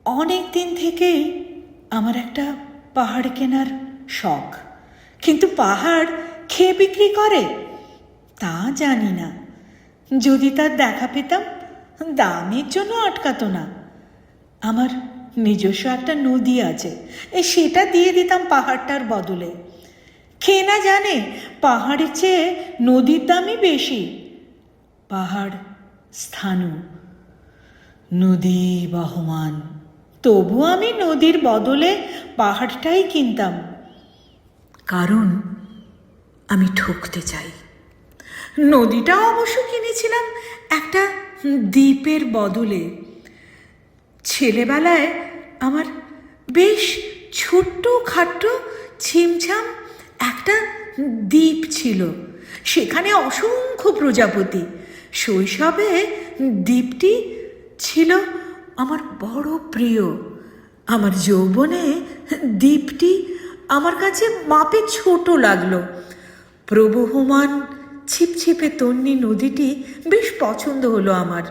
অনেক দিন থেকেই আমার একটা পাহাড় কেনার শখ, কিন্তু পাহাড় খেয়ে বিক্রি করে তা জানি না। যদি তার দেখা পেতাম, দামের জন্য আটকাতো না। আমার নিজস্ব একটা নদী আছে, সেটা দিয়ে দিতাম পাহাড়টার বদলে। কে না জানে পাহাড়ের চেয়ে নদীর দামই বেশি। পাহাড় স্থাণু, নদী বহমান, তবু আমি নদীর বদলে পাহাড়টাই কিনতাম, কারণ আমি ঠকতে চাই। নদীটা অবশ্য কিনেছিলাম একটা দ্বীপের বদলে। ছেলেবেলায় আমার বেশ ছোট্ট খাট্ট ছিমছাম একটা দ্বীপ ছিল, সেখানে অসংখ্য প্রজাপতি। শৈশবে দ্বীপটি ছিল আমার বড় প্রিয়। আমার যৌবনে দ্বীপটি আমার কাছে মাপে ছোট লাগলো। প্রবহমান ছিপছিপে তন্নি নদীটি বেশ পছন্দ হলো আমার।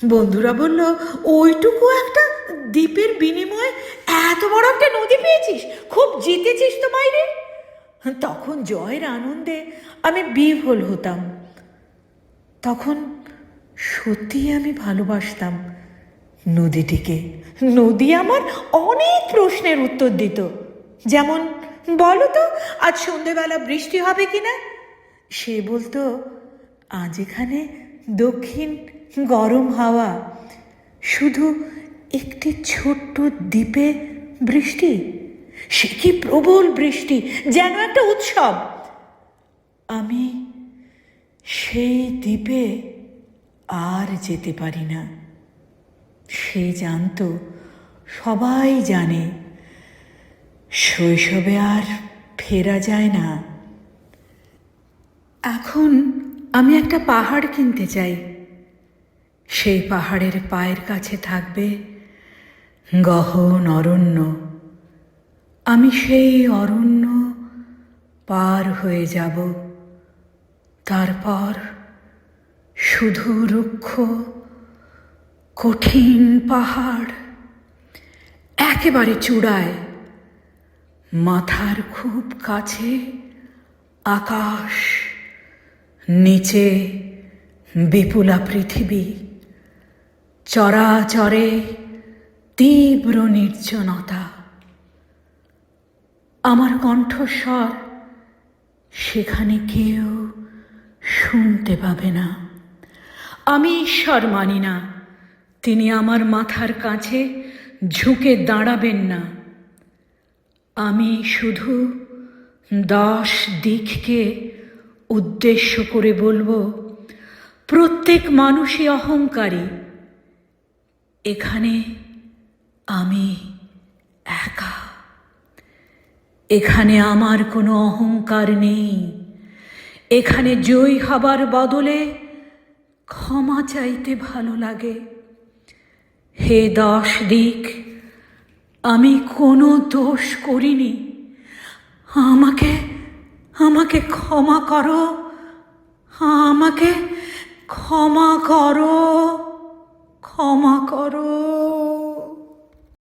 বন্ধুরা বলল, ওইটুকু একটা দ্বীপের বিনিময়ে এত বড় একটা নদী পেয়েছিস, খুব জিতেছিস তো মাইরে। তখন জয়ের আনন্দে আমি বিহ্বল হতাম। তখন সত্যিই আমি ভালোবাসতাম নদীটিকে। নদী আমার অনেক প্রশ্নের উত্তর দিত, যেমন, বলো তো আজ সন্ধেবেলা বৃষ্টি হবে কিনা। সে বলতো, আজ এখানে দক্ষিণ গরম হাওয়া, শুধু একটি ছোট্ট দ্বীপে বৃষ্টি, সে কি প্রবল বৃষ্টি, যেন একটা উৎসব। আমি সেই দ্বীপে আর যেতে পারি না। সে জানতো, সবাই জানে, শৈশবে আর ফেরা যায় না। এখন আমি একটা পাহাড় কিনতে চাই। সেই পাহাড়ের পায়ের কাছে থাকবে গহন অরণ্য। আমি সেই অরণ্য পার হয়ে যাব। তারপর শুধু রুক্ষ কঠিন পাহাড়, একেবারে চূড়ায়, মাথার খুব কাছে আকাশ, নিচে বিপুলা পৃথিবী, চরাচরে তীব্র নির্জনতা। আমার কণ্ঠস্বর সেখানে কেউ শুনতে পাবে না। আমি ঈশ্বর মানি না, তিনি আমার মাথার কাছে ঝুঁকে দাঁড়াবেন না। আমি শুধু 10 দিককে উদ্দেশ্য করে বলবো, প্রত্যেক মানুষই অহংকারী। এখানে আমি একা। এখানে আমার কোনো অহংকার নেই। এখানে জয়ী হবার বদলে ক্ষমা চাইতে ভালো লাগে। হে 10 দিক, আমি কোনো দোষ করিনি। আমাকে ক্ষমা করো, আমাকে ক্ষমা করো, ক্ষমা করো।